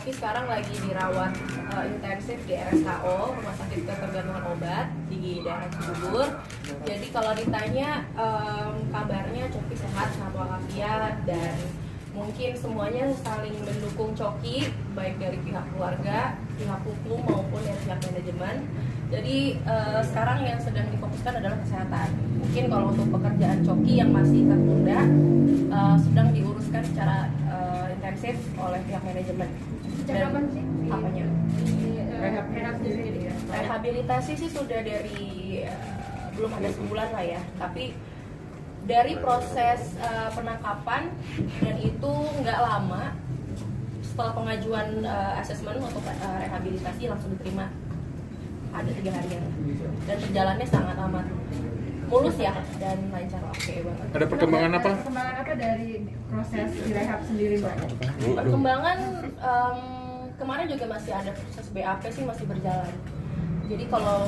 Coki sekarang lagi dirawat intensif di RSKO, Rumah Sakit Ketergantungan Obat di daerah Cibubur. Jadi kalau ditanya kabarnya Coki sehat sama walafiat dan mungkin semuanya saling mendukung Coki, baik dari pihak keluarga, pihak hukum maupun dari pihak manajemen. Jadi sekarang yang sedang difokuskan adalah kesehatan. Mungkin kalau untuk pekerjaan Coki yang masih tertunda sedang diuruskan secara intensif oleh pihak manajemen. Sejak kapan sih? Apanya? Rehab sendiri ya? Rehabilitasi sih sudah dari belum ada sebulan lah ya, tapi dari proses penangkapan dan itu nggak lama setelah pengajuan asesmen untuk rehabilitasi langsung diterima, ada 3 harian dan perjalannya sangat amat mulus ya dan lancar. Oke banget. Ada perkembangan apa? Perkembangan apa dari proses di rehab sendiri, Mbak? Perkembangan kemarin juga masih ada proses BAP sih masih berjalan. Jadi kalau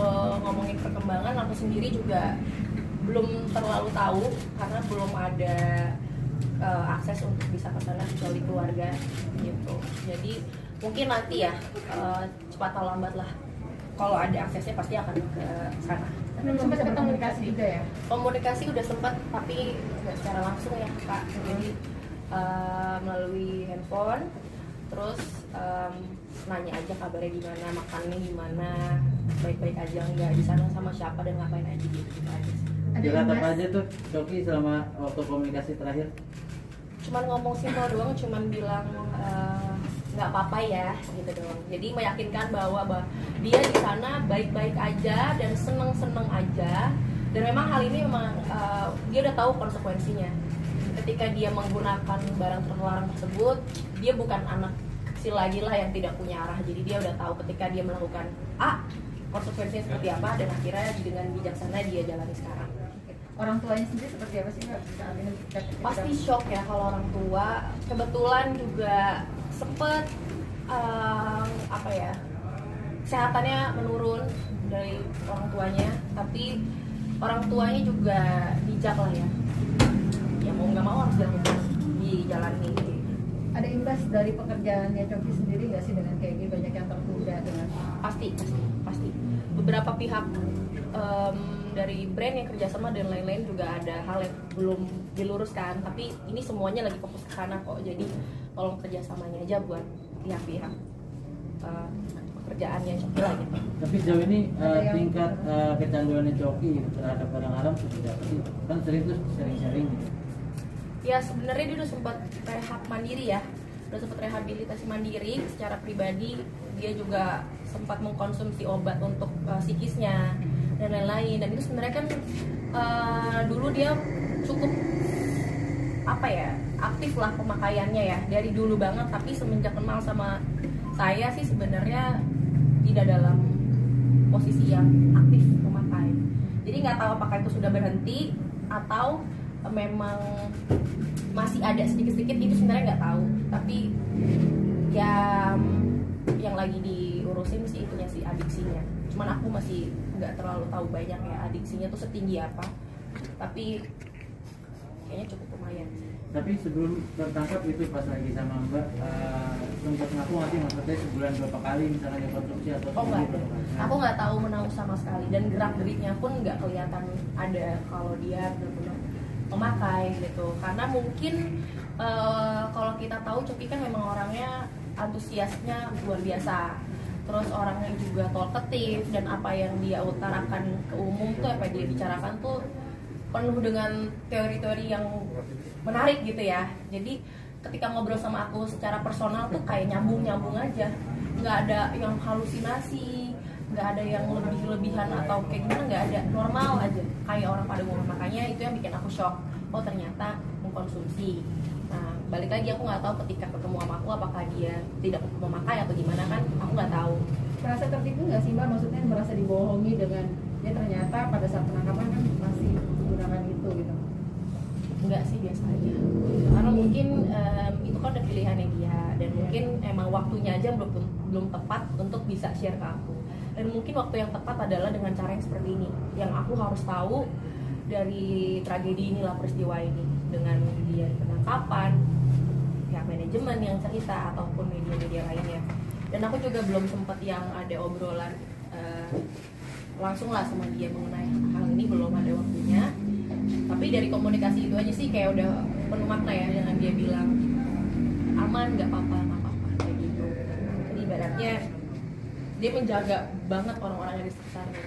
ngomongin perkembangan aku sendiri juga belum terlalu tahu karena belum ada akses untuk bisa ke sana kecuali keluarga gitu. Jadi mungkin nanti ya cepat atau lambat lah kalau ada aksesnya pasti akan ke sana. Belum sempat komunikasi juga ya? Komunikasi udah sempat tapi nggak secara langsung ya Kak. Jadi melalui handphone terus nanya aja kabarnya gimana, makannya gimana, baik-baik aja nggak, di sana sama siapa dan ngapain aja gitu aja sih. Curhat apa aja tuh Coki selama waktu komunikasi terakhir? Cuman ngomong simpel doang, cuman bilang nggak apa-apa ya gitu doang. Jadi meyakinkan bahwa dia di sana baik-baik aja dan seneng-seneng aja. Dan memang hal ini memang dia udah tahu konsekuensinya. Ketika dia menggunakan barang terlarang tersebut, dia bukan anak kecil lagi lah yang tidak punya arah. Jadi dia udah tahu ketika dia melakukan A, konsekuensinya seperti apa, dan akhirnya dengan bijaksana dia jalani sekarang. Orang tuanya sendiri seperti apa sih, Mbak? Saat ini Pasti shock ya kalau orang tua. Kebetulan juga sempet apa ya, kesehatannya menurun dari orang tuanya, tapi orang tuanya juga bijak lah ya. Ya mau nggak mau harus dijalani. ada imbas dari pekerjaannya Coki sendiri nggak sih dengan kayak gini, banyak yang tertunda dengan Pasti. Beberapa pihak dari brand yang kerjasama dan lain-lain juga ada hal yang belum diluruskan, tapi ini semuanya lagi fokus ke sana kok. Jadi tolong kerjasamanya aja buat pihak-pihak pekerjaannya Coki lah gitu. Tapi sejauh ini tingkat kecanduannya Coki terhadap barang haram seperti apa sih? Kan sering tuh sharing-sharing gitu. Ya sebenarnya dia udah sempat rehab mandiri ya, udah sempat rehabilitasi mandiri secara pribadi. Dia juga sempat mengkonsumsi obat untuk psikisnya dan lain-lain. Dan itu sebenarnya kan dulu dia cukup apa ya, aktif lah pemakaiannya ya dari dulu banget. Tapi semenjak kenal sama saya sih sebenarnya tidak dalam posisi yang aktif memakai. Jadi nggak tahu apakah itu sudah berhenti atau memang masih ada sedikit-sedikit, itu sebenarnya nggak tahu. Tapi ya yang lagi diurusin sih itunya sih, adiksinya. Cuman aku masih nggak terlalu tahu banyak ya adiksinya tuh setinggi apa, tapi kayaknya cukup lumayan sih. Tapi sebelum tertangkap itu pas lagi sama Mbak sempat ngaku nggak sih, maksudnya sebulan berapa kali misalnya dia konsumsi atau Oh nggak ada, berapa kali? aku nggak tahu menau sama sekali, dan gerak geriknya pun nggak kelihatan ada kalau dia benar-benar memakai gitu. Karena mungkin kalau kita tahu Coki kan memang orangnya antusiasnya luar biasa, terus orangnya juga talkative, dan apa yang dia utarakan ke umum tuh, apa yang dia bicarakan tuh penuh dengan teori-teori yang menarik gitu ya. Jadi ketika ngobrol sama aku secara personal tuh kayak nyambung aja, nggak ada yang halusinasi, nggak ada yang lebih-lebihan atau kayak gimana, nggak ada, normal aja kayak orang pada umum. Makanya itu yang bikin aku shock, oh ternyata mengkonsumsi. Nah balik lagi, aku nggak tahu ketika ketemu sama aku apakah dia tidak memakai atau gimana, kan aku nggak tahu. merasa tertipu nggak sih, Mbak? Maksudnya merasa dibohongi dengan ya ternyata pada saat penangkapan kan masih menggunakan itu gitu. Enggak sih, biasa aja. Karena mungkin itu kan udah pilihannya dia, dan mungkin emang waktunya aja belum tepat untuk bisa share ke aku. Dan mungkin waktu yang tepat adalah dengan cara yang seperti ini, yang aku harus tahu dari tragedi inilah, peristiwa ini, dengan dia penangkapan, pihak manajemen yang cerita ataupun media-media lainnya. Dan aku juga belum sempat yang ada obrolan langsung lah sama dia mengenai hal ini, belum ada waktunya. Tapi dari komunikasi itu aja sih kayak udah penuh makna ya, dengan dia bilang aman, nggak apa-apa kayak gitu. Jadi ibaratnya dia menjaga banget orang-orang yang di sekitarnya.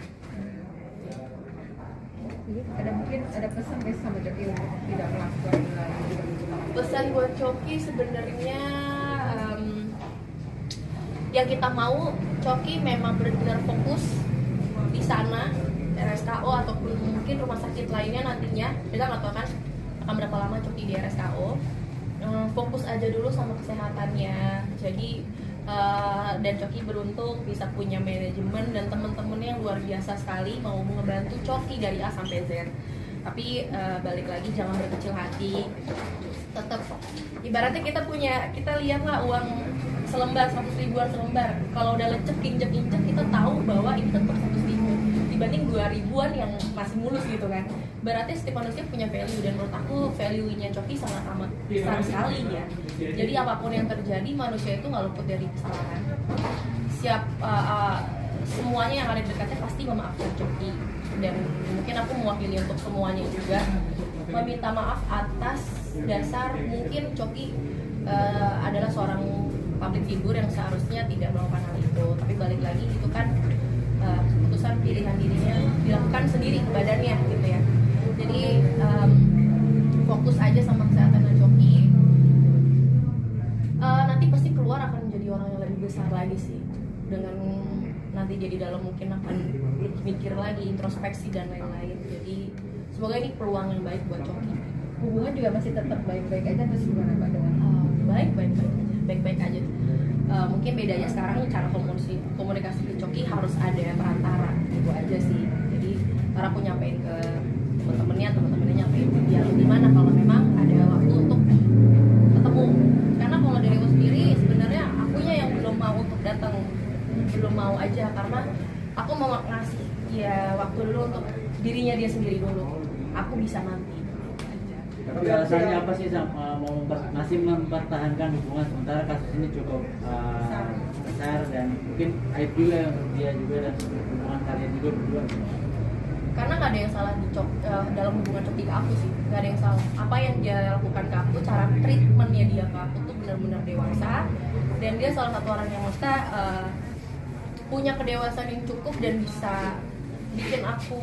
Jadi ada pesan guys sama Coki untuk tidak melakukan lagi. Pesan buat Coki sebenarnya yang kita mau Coki memang benar-benar fokus di sana, RSKO ataupun mungkin rumah sakit lainnya nantinya. Kita nggak tahu kan akan berapa lama Coki di RSKO. Fokus aja dulu sama kesehatannya. Jadi dan Coki beruntung bisa punya manajemen dan temen-temen yang luar biasa sekali mau ngebantu Coki dari A sampai Z. Tapi balik lagi jangan berkecil hati. Tetap ibaratnya kita lihatlah uang selembar 100 ribuan selembar. Kalau udah lecek injek kita tahu bahwa ini tetap 100 ribu dibanding 2 ribuan yang masih mulus gitu kan. Berarti setiap manusia punya value, dan menurut aku value-nya Coki sangat amat besar sekali ya. Jadi apapun yang terjadi, manusia itu nggak luput dari kesalahan. Semuanya yang ada di dekatnya pasti memaafkan Coki. Dan mungkin aku mewakili untuk semuanya juga meminta maaf atas dasar mungkin Coki adalah seorang public figure yang seharusnya tidak melakukan hal itu. Tapi balik lagi itu kan keputusan pilihan dirinya dilakukan sendiri ke badannya gitu ya. Jadi fokus aja sama kesehatan Coki. Nanti pasti keluar akan menjadi orang yang lebih besar lagi sih. Dengan nanti jadi dalam mungkin akan mikir lagi, introspeksi dan lain-lain. Jadi semoga ini peluang yang baik buat Coki. Hubungan juga masih tetap baik-baik aja terus gimana Pak dengan? Baik-baik aja. Mungkin bedanya sekarang cara komunikasi ke Coki harus ada perantara, itu aja sih. Jadi cara aku nyampein ke temen-temennya nyampein ke dia gimana kalau memang ada waktu untuk ketemu. Karena kalau dari aku sendiri sebenarnya akunya yang belum mau untuk datang, belum mau aja, karena aku mau ngasih dia waktu dulu untuk dirinya dia sendiri dulu. Aku bisa nanti. Tapi alasannya apa sih masih mempertahankan hubungan sementara kasus ini cukup besar dan mungkin aib juga untuk dia juga dan hubungan kalian juga berdua? Karena nggak ada yang salah dalam hubungan Coki ke aku sih, nggak ada yang salah. Apa yang dia lakukan ke aku, cara treatmentnya dia ke aku tuh benar-benar dewasa, dan dia salah satu orang yang punya kedewasaan yang cukup dan bisa bikin aku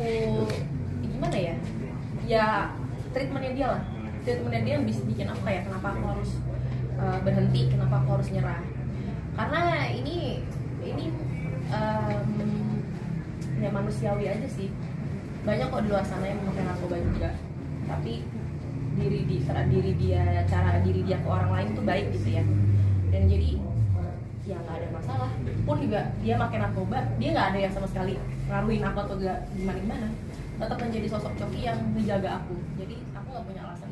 gimana ya? Ya treatmentnya dia yang bisa bikin aku kayak kenapa aku harus berhenti, kenapa aku harus nyerah. Karena ini ya manusiawi aja sih. Banyak kok di luar sana yang memakai narkoba juga, tapi cara diri dia ke orang lain tuh baik gitu ya. Dan jadi ya nggak ada masalah. Pun juga dia pakai narkoba, dia nggak ada yang sama sekali ngaruhin aku atau gimana. Tetap menjadi sosok Coki yang menjaga aku. Jadi aku nggak punya alasan